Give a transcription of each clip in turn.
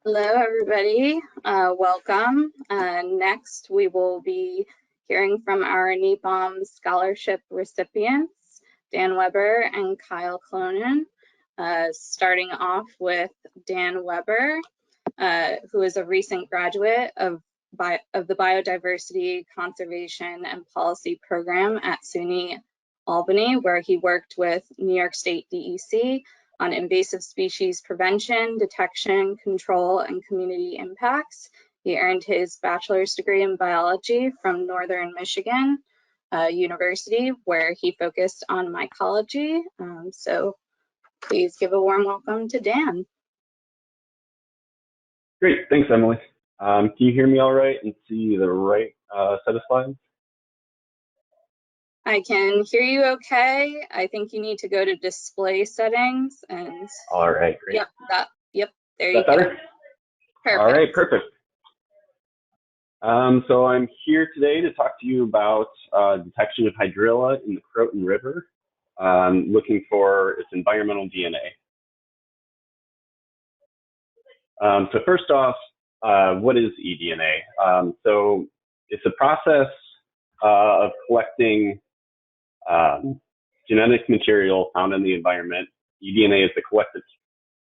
Hello, everybody. Welcome. Next, we will be hearing from our NEPOM scholarship recipients, Dan Weber and Kyle Clonan. Starting off with Dan Weber, who is a recent graduate of the Biodiversity Conservation and Policy Program at SUNY Albany, where he worked with New York State DEC on invasive species prevention, detection, control, and community impacts. He earned his bachelor's degree in biology from Northern Michigan University, where he focused on mycology. So please give a warm welcome to Dan. Great, thanks, Emily. Can you hear me all right and see the right set of slides? I can hear you okay. I think you need to go to display settings and. All right, great. Yep, there you go. Better? Perfect. All right, perfect. So I'm here today to talk to you about detection of hydrilla in the Croton River, looking for its environmental DNA. So first off, what is eDNA? So it's a process of collecting genetic material found in the environment. eDNA is the collective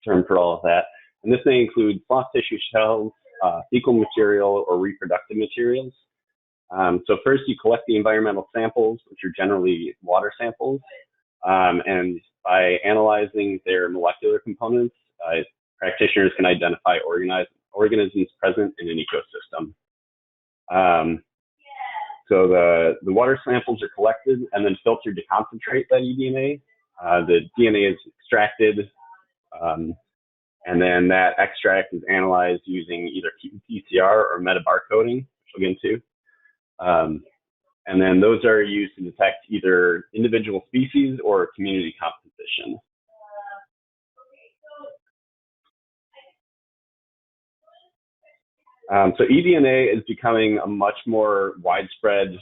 term for all of that. And this may include soft tissue shells, fecal material, or reproductive materials. So first you collect the environmental samples, which are generally water samples. And by analyzing their molecular components, practitioners can identify organisms present in an ecosystem. So the water samples are collected and then filtered to concentrate that eDNA. The DNA is extracted, and then that extract is analyzed using either qPCR or metabarcoding, which we'll get into. And then those are used to detect either individual species or community composition. So eDNA is becoming a much more widespread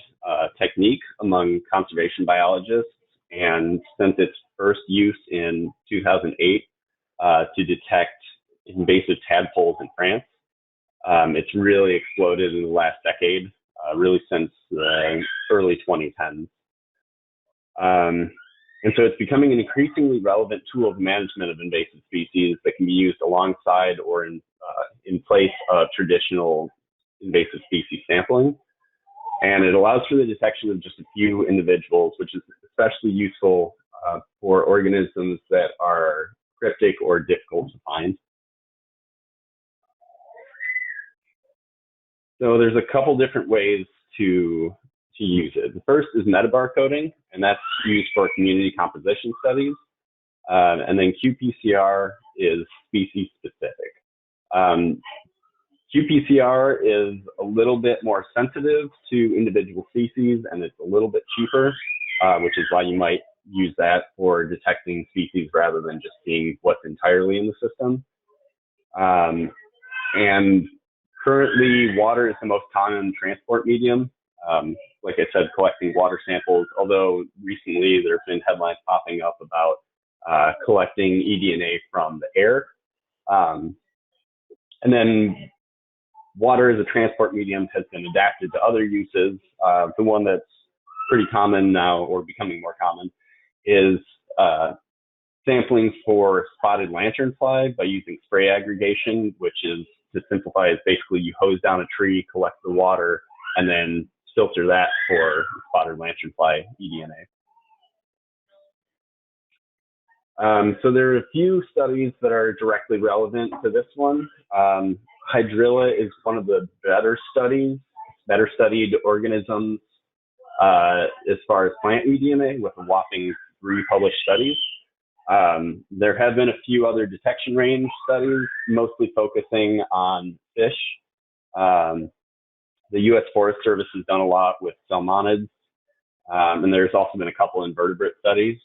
technique among conservation biologists, and since its first use in 2008 to detect invasive tadpoles in France, it's really exploded in the last decade, really since the early 2010s. And so it's becoming an increasingly relevant tool of management of invasive species that can be used alongside or in place of traditional invasive species sampling. And it allows for the detection of just a few individuals, which is especially useful for organisms that are cryptic or difficult to find. So there's a couple different ways to use it. The first is metabarcoding, and that's used for community composition studies. And then qPCR is species specific. qPCR is a little bit more sensitive to individual species, and it's a little bit cheaper, which is why you might use that for detecting species rather than just seeing what's entirely in the system. And currently, water is the most common transport medium. Like I said, collecting water samples, although recently there have been headlines popping up about collecting eDNA from the air. And then water as a transport medium has been adapted to other uses. The one that's pretty common now, or becoming more common, is sampling for spotted lanternfly by using spray aggregation, which is, to simplify, is basically you hose down a tree, collect the water, and then filter that for spotted lanternfly eDNA. So there are a few studies that are directly relevant to this one. Hydrilla is one of the better studied organisms as far as plant eDNA, with a whopping 3 published studies. There have been a few other detection range studies, mostly focusing on fish. The U.S. Forest Service has done a lot with salmonids, and there's also been a couple invertebrate studies.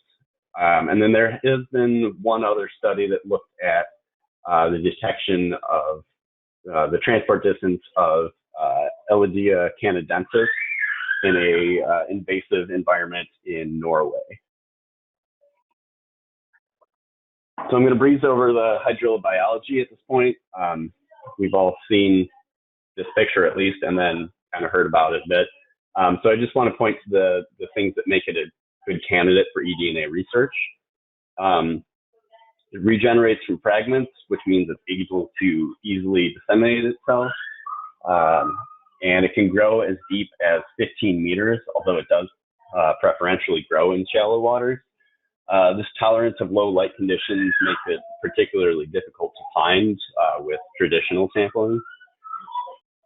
And then there has been one other study that looked at the detection of the transport distance of Elodea canadensis in a invasive environment in Norway. So I'm going to breeze over the hydrilla biology at this point. we've all seen this picture at least, and then kind of heard about it a bit. So I just want to point to the things that make it a good candidate for eDNA research. It regenerates from fragments, which means it's able to easily disseminate itself. And it can grow as deep as 15 meters, although it does preferentially grow in shallow waters. This tolerance of low light conditions makes it particularly difficult to find with traditional sampling.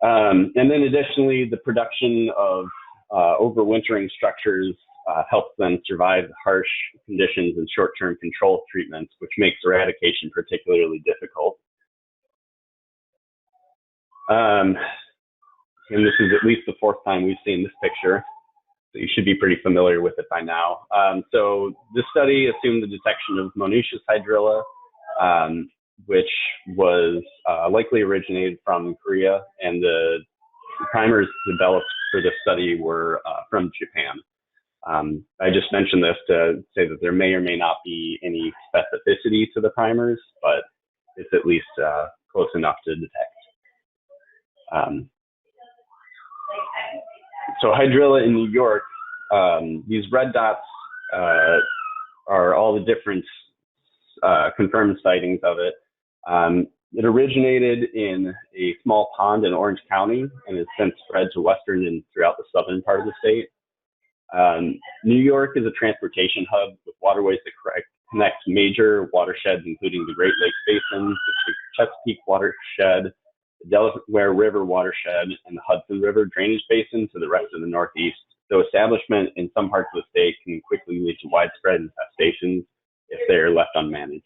And then additionally, the production of overwintering structures helps them survive harsh conditions and short-term control treatments, which makes eradication particularly difficult. And this is at least the fourth time we've seen this picture, so you should be pretty familiar with it by now. So this study assumed the detection of monoecious hydrilla, which was likely originated from Korea, and the primers developed for this study were from Japan. I just mentioned this to say that there may or may not be any specificity to the primers, but it's at least close enough to detect. So hydrilla in New York, these red dots are all the different confirmed sightings of it. It originated in a small pond in Orange County and has since spread to western and throughout the southern part of the state. New York is a transportation hub with waterways that connect major watersheds, including the Great Lakes Basin, the Chesapeake watershed, the Delaware River watershed, and the Hudson River drainage basin to the rest of the Northeast. So establishment in some parts of the state can quickly lead to widespread infestations if they are left unmanaged.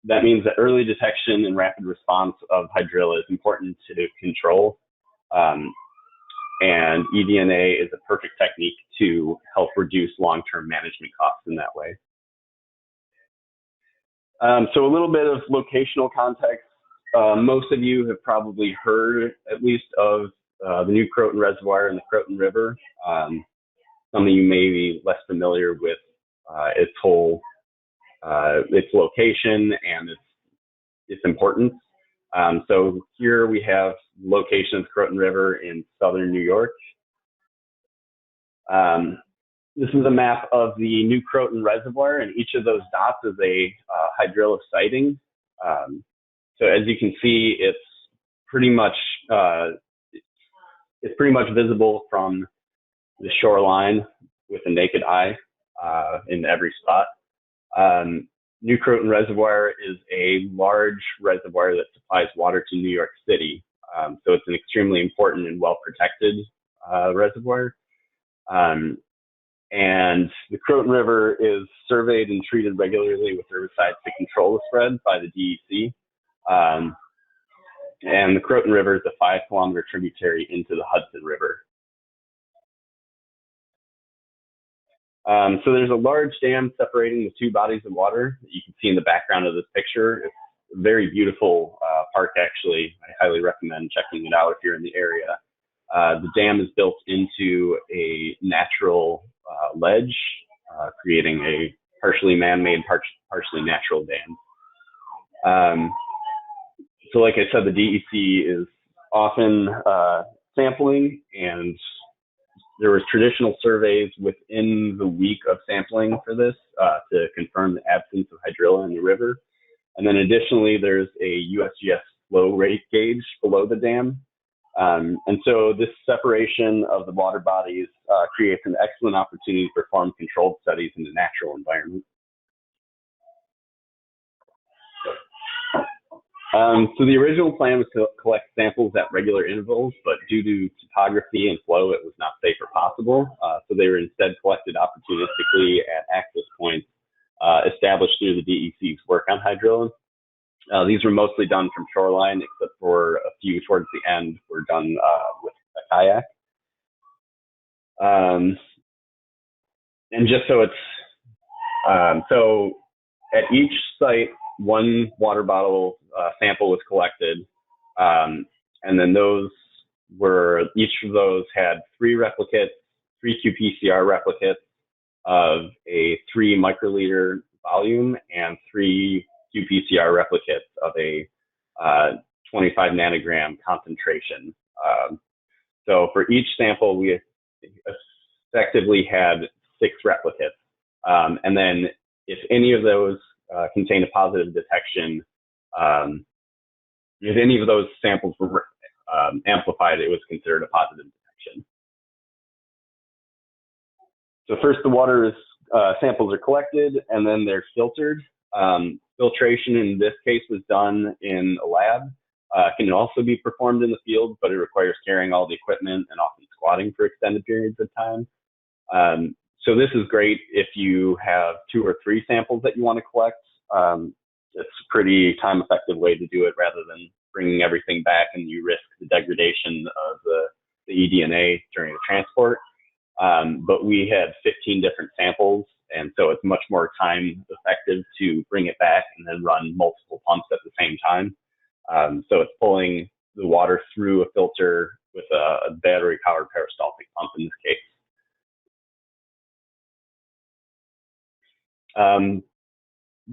That means that early detection and rapid response of hydrilla is important to control. And eDNA is a perfect technique to help reduce long-term management costs in that way. So a little bit of locational context. Most of you have probably heard at least of the New Croton Reservoir and the Croton River. Some of you may be less familiar with its location and its importance. So here we have location of the Croton River in southern New York. This is a map of the New Croton Reservoir, and each of those dots is a hydrilla sighting. So as you can see, it's pretty much visible from the shoreline with the naked eye in every spot. New Croton Reservoir is a large reservoir that supplies water to New York City. So it's an extremely important and well-protected reservoir. And the Croton River is surveyed and treated regularly with herbicides to control the spread by the DEC. And the Croton River is a 5-kilometer tributary into the Hudson River. So there's a large dam separating the two bodies of water that you can see in the background of this picture. It's a very beautiful park, actually. I highly recommend checking it out if you're in the area. The dam is built into a natural ledge, creating a partially man-made, partially natural dam. So like I said, the DEC is often sampling, and there was traditional surveys within the week of sampling for this to confirm the absence of hydrilla in the river. And then additionally, there's a USGS flow rate gauge below the dam. And so this separation of the water bodies creates an excellent opportunity to perform controlled studies in the natural environment. So the original plan was to collect samples at regular intervals, but due to topography and flow, it was not safe or possible. So they were instead collected opportunistically at access points established through the DEC's work on hydrilla. These were mostly done from shoreline, except for a few towards the end were done with a kayak. And just so it's, so at each site, one water bottle sample was collected, and then each of those had 3 replicates, 3 qPCR replicates of a 3 microliter volume and 3 qPCR replicates of a 25 nanogram concentration. So for each sample, we effectively had 6 replicates. And then if any of those contained a positive detection, if any of those samples were amplified, it was considered a positive detection. So first, the water samples are collected, and then they're filtered. Filtration in this case was done in a lab. Can also be performed in the field, but it requires carrying all the equipment and often squatting for extended periods of time. So this is great if you have 2 or 3 samples that you want to collect. It's a pretty time-effective way to do it rather than bringing everything back and you risk the degradation of the eDNA during the transport. But we had 15 different samples, and so it's much more time-effective to bring it back and then run multiple pumps at the same time. So it's pulling the water through a filter with a battery-powered peristaltic pump in this case.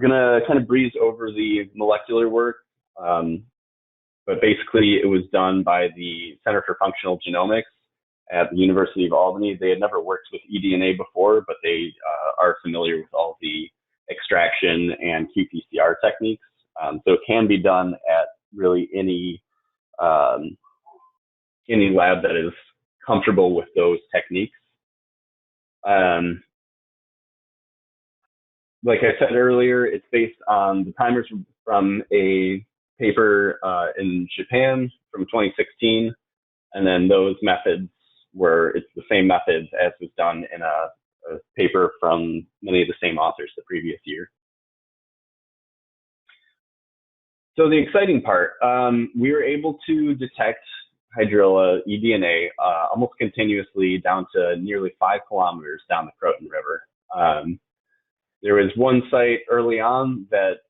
Gonna kind of breeze over the molecular work, but basically it was done by the Center for Functional Genomics at the University of Albany. They had never worked with eDNA before, but they are familiar with all the extraction and qPCR techniques. So it can be done at really any lab that is comfortable with those techniques. Like I said earlier, it's based on the primers from a paper in Japan from 2016, and then those methods it's the same methods as was done in a paper from many of the same authors the previous year. So the exciting part, we were able to detect hydrilla eDNA almost continuously down to nearly 5 kilometers down the Croton River. There was one site early on that,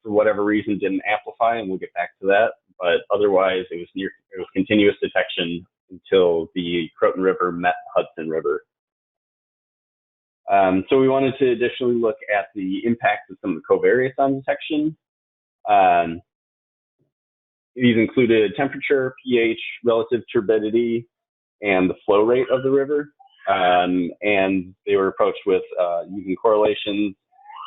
for whatever reason, didn't amplify, and we'll get back to that. But otherwise, it was continuous detection until the Croton River met Hudson River. So we wanted to additionally look at the impact of some of the covariates on detection. These included temperature, pH, relative turbidity, and the flow rate of the river. And they were approached with using correlations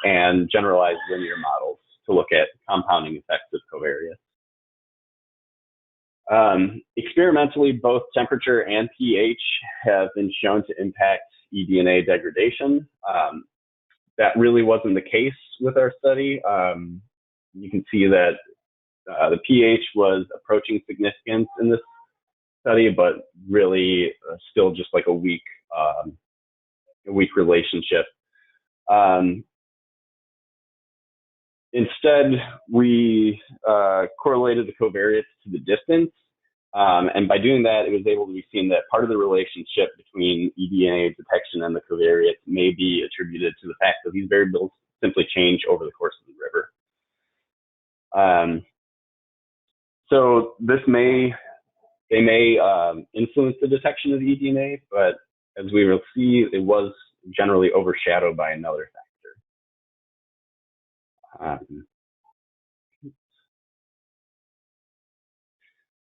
and generalized linear models to look at compounding effects of covariates. Experimentally, both temperature and pH have been shown to impact eDNA degradation. That really wasn't the case with our study. You can see that the pH was approaching significance in this study, but really still just like a weak relationship. Instead, we correlated the covariates to the distance, and by doing that, it was able to be seen that part of the relationship between eDNA detection and the covariates may be attributed to the fact that these variables simply change over the course of the river. So they may influence the detection of the eDNA, but as we will see, it was generally overshadowed by another factor.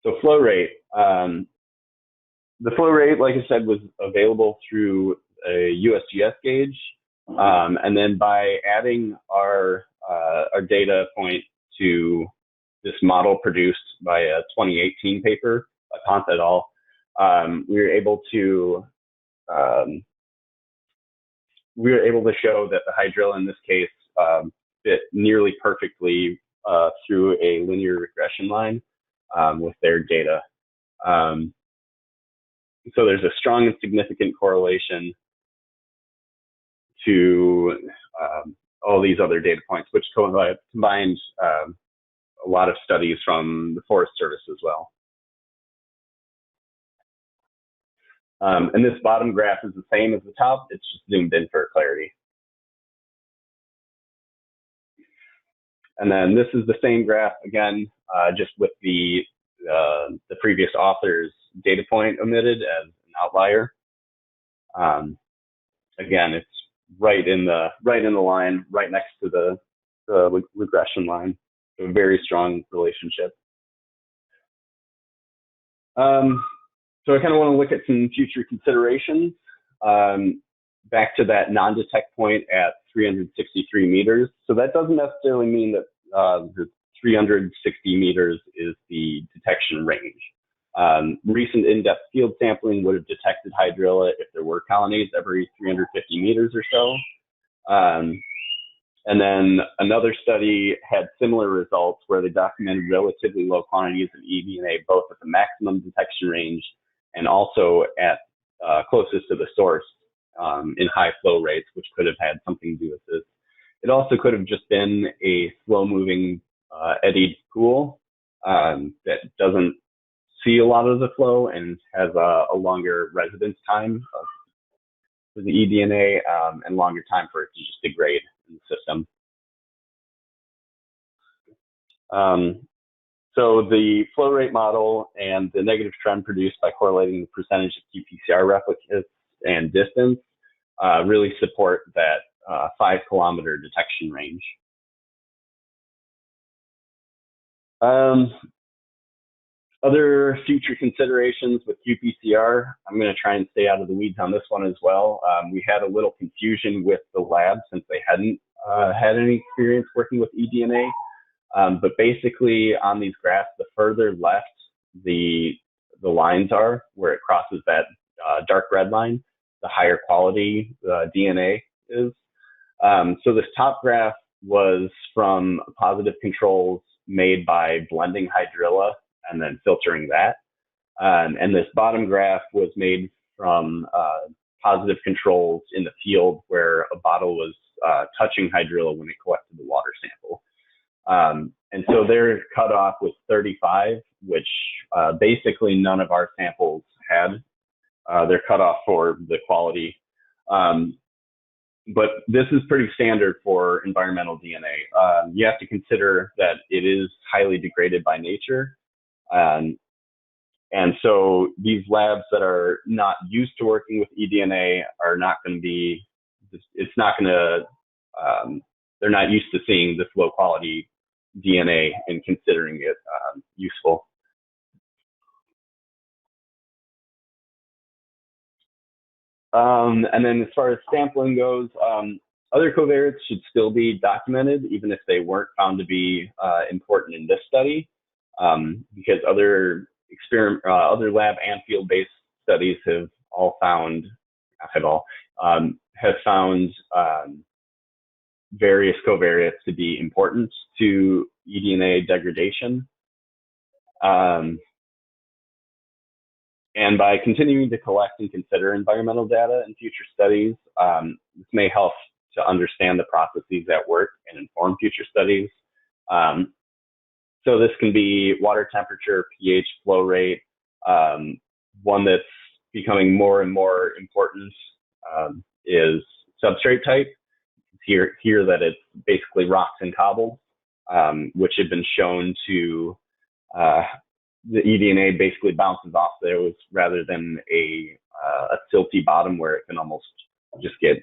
So flow rate. The flow rate, like I said, was available through a USGS gauge, and then by adding our data point to this model produced by a 2018 paper by Pont et al., we were able to show that the hydrilla in this case fit nearly perfectly through a linear regression line with their data. So there's a strong and significant correlation to all these other data points, which combines a lot of studies from the Forest Service as well. And this bottom graph is the same as the top, it's just zoomed in for clarity. And then this is the same graph again, just with the previous author's data point omitted as an outlier. Again, it's right in the line, right next to the regression line. So a very strong relationship. So I kind of want to look at some future considerations. Back to that non-detect point at 363 meters. So that doesn't necessarily mean that the 360 meters is the detection range. Recent in-depth field sampling would have detected hydrilla if there were colonies every 350 meters or so. And then another study had similar results where they documented relatively low quantities of eDNA, both at the maximum detection range and also at closest to the source in high flow rates, which could have had something to do with this. It also could have just been a slow-moving eddied pool that doesn't see a lot of the flow and has a longer residence time for the eDNA and longer time for it to just degrade in the system. So the flow rate model and the negative trend produced by correlating the percentage of qPCR replicates and distance really support that 5-kilometer detection range. Other future considerations with qPCR, I'm going to try and stay out of the weeds on this one as well. We had a little confusion with the lab since they hadn't had any experience working with eDNA. But basically on these graphs, the further left the lines are, where it crosses that dark red line, the higher quality DNA is. So this top graph was from positive controls made by blending hydrilla and then filtering that. And this bottom graph was made from positive controls in the field where a bottle was touching hydrilla when it collected the water sample. And so their cutoff was 35, which basically none of our samples had their cutoff for the quality. But this is pretty standard for environmental DNA. You have to consider that it is highly degraded by nature. And so these labs that are not used to working with eDNA are not going to be, it's not going to, they're not used to seeing this low quality DNA and considering it useful. And then as far as sampling goes, other covariates should still be documented, even if they weren't found to be important in this study, because other lab and field-based studies have all found, have found various covariates to be important to eDNA degradation. And by continuing to collect and consider environmental data in future studies, this may help to understand the processes at work and inform future studies. So this can be water temperature, pH, flow rate. One that's becoming more and more important is substrate type. Here that it's basically rocks and cobbles, which have been shown to, the eDNA basically bounces off those rather than a silty bottom where it can almost just get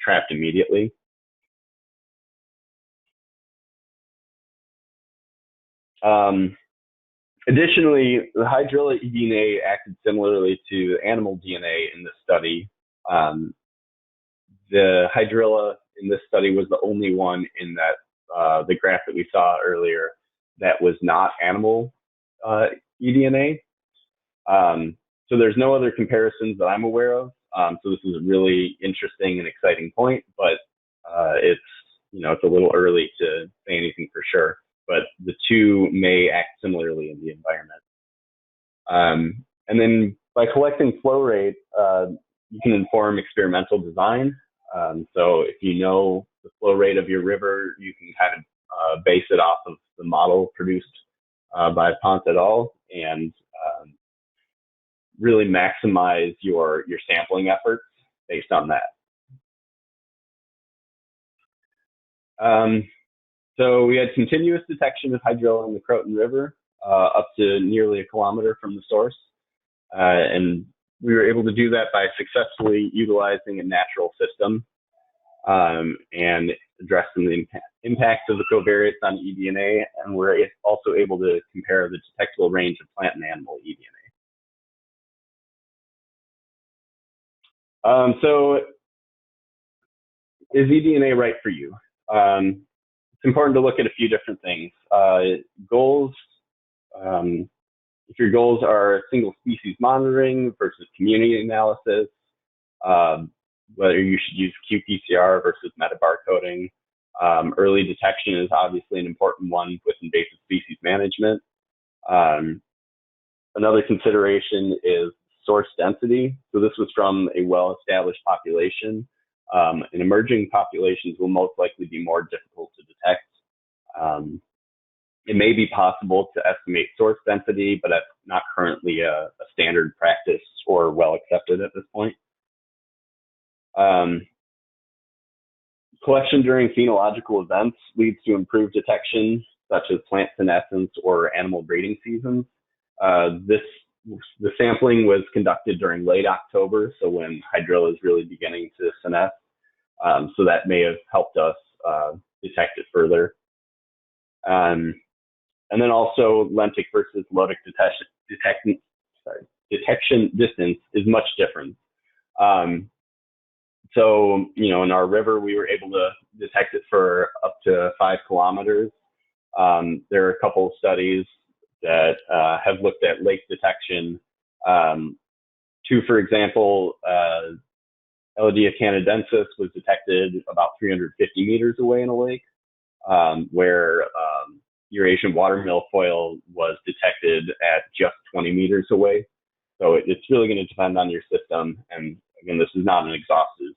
trapped immediately. Additionally, the hydrilla eDNA acted similarly to animal DNA in this study. The hydrilla in this study was the only one in that the graph that we saw earlier that was not animal eDNA. So there's no other comparisons that I'm aware of. So this is a really interesting and exciting point, but it's a little early to say anything for sure. But the two may act similarly in the environment. And then by collecting flow rate, you can inform experimental design. So if you know the flow rate of your river, you can kind of base it off of the model produced by Ponce et al. And really maximize your sampling efforts based on that. So we had continuous detection of hydrilla in the Croton River up to nearly 1 kilometer from the source. And we were able to do that by successfully utilizing a natural system and addressing the impacts of the covariates on eDNA. And we're also able to compare the detectable range of plant and animal eDNA. So is eDNA right for you? It's important to look at a few different things. Goals, if your goals are single species monitoring versus community analysis, whether you should use qPCR versus metabarcoding. Early detection is obviously an important one with invasive species management. Another consideration is source density. So this was from a well-established population. And emerging populations will most likely be more difficult to detect. It may be possible to estimate source density, but that's not currently a standard practice or well accepted at this point. Collection during phenological events leads to improved detection, such as plant senescence or animal breeding seasons. The sampling was conducted during late October, so when hydrilla is really beginning to senesce. So that may have helped us detect it further. And then also lentic versus lotic detection distance is much different. So, in our river, we were able to detect it for up to 5 kilometers. There are a couple of studies that have looked at lake detection. Two, for example, Elodea canadensis was detected about 350 meters away in a lake, where Eurasian water milfoil was detected at just 20 meters away. So it's really going to depend on your system. And again, this is not an exhaustive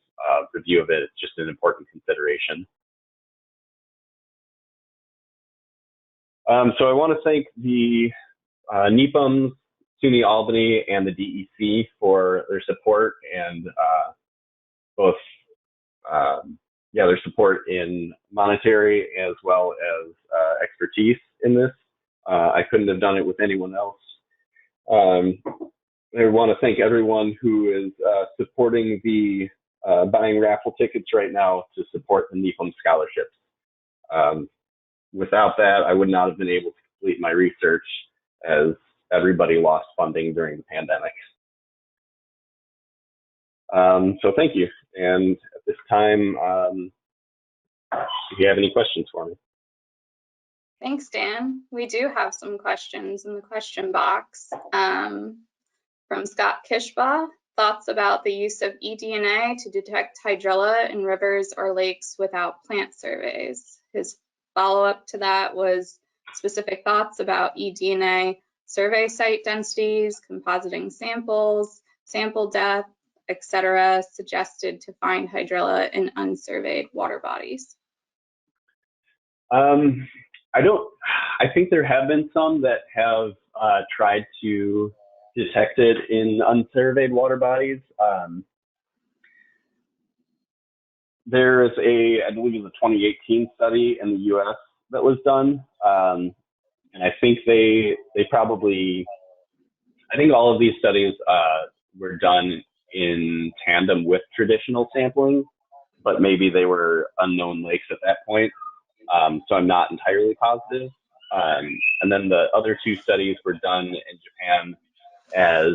review of it. It's just an important consideration. So I want to thank the NEPAMs, SUNY Albany, and the DEC for their support and both their support in monetary as well as expertise in this. I couldn't have done it with anyone else. I want to thank everyone who is supporting the buying raffle tickets right now to support the NEPAM scholarships. Without that, I would not have been able to complete my research as everybody lost funding during the pandemic. So thank you. And at this time, if you have any questions for me. Thanks, Dan. We do have some questions in the question box. From Scott Kishbaugh, thoughts about the use of eDNA to detect hydrilla in rivers or lakes without plant surveys. His follow-up to that was specific thoughts about eDNA survey site densities, compositing samples, sample depth, etc., suggested to find hydrilla in unsurveyed water bodies. I think there have been some that have tried to detect it in unsurveyed water bodies. There is I believe it was a 2018 study in the US that was done. And I think I think all of these studies were done in tandem with traditional sampling, but maybe they were unknown lakes at that point. So I'm not entirely positive. And then the other 2 studies were done in Japan as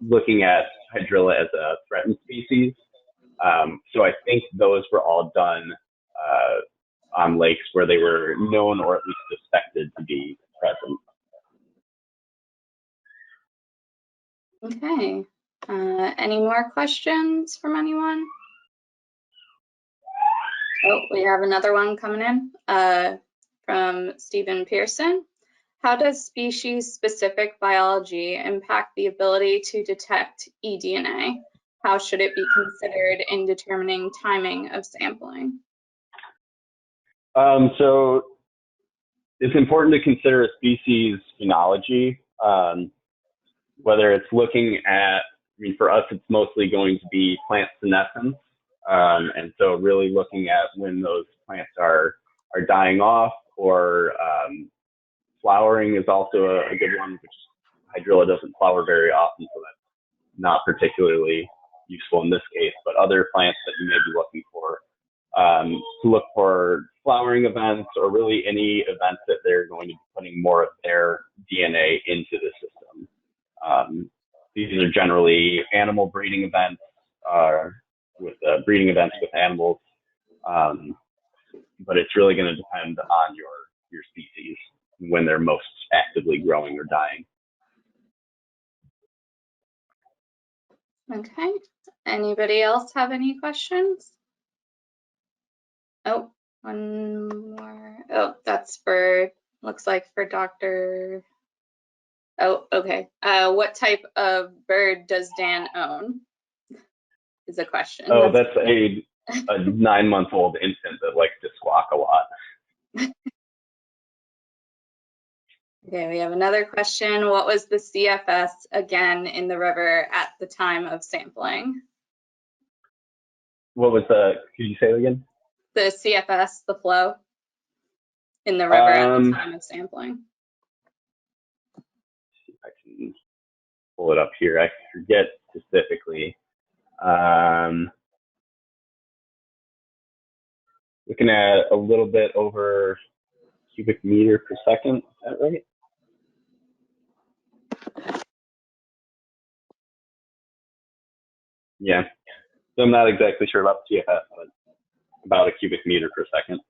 looking at hydrilla as a threatened species. So I think those were all done on lakes where they were known or at least suspected to be present. Okay. Any more questions from anyone? Oh, we have another one coming in from Stephen Pearson. How does species-specific biology impact the ability to detect eDNA? How should it be considered in determining timing of sampling? So it's important to consider a species phenology, whether it's looking at, for us, it's mostly going to be plant senescence. And so really looking at when those plants are dying off, or flowering is also a good one, which hydrilla doesn't flower very often, so that's not particularly useful in this case, but other plants that you may be looking for, to look for flowering events or really any events that they're going to be putting more of their DNA into the system. These are generally animal breeding events, with breeding events with animals, but it's really going to depend on your species when they're most actively growing or dying. Okay. Anybody else have any questions? Oh, one more. Oh, that's for, looks like for Dr. Oh, okay. What type of bird does Dan own? Is a question. Oh, that's a 9-month-old infant that likes to squawk a lot. Okay, we have another question. What was the CFS again in the river at the time of sampling? What was the, could you say it again? The CFS, the flow in the river at the time of sampling. See if I can pull it up here. I forget specifically. Looking at a little bit over cubic meter per second. Is that right? Yeah. So I'm not exactly sure about the CFS, but about a cubic meter per second.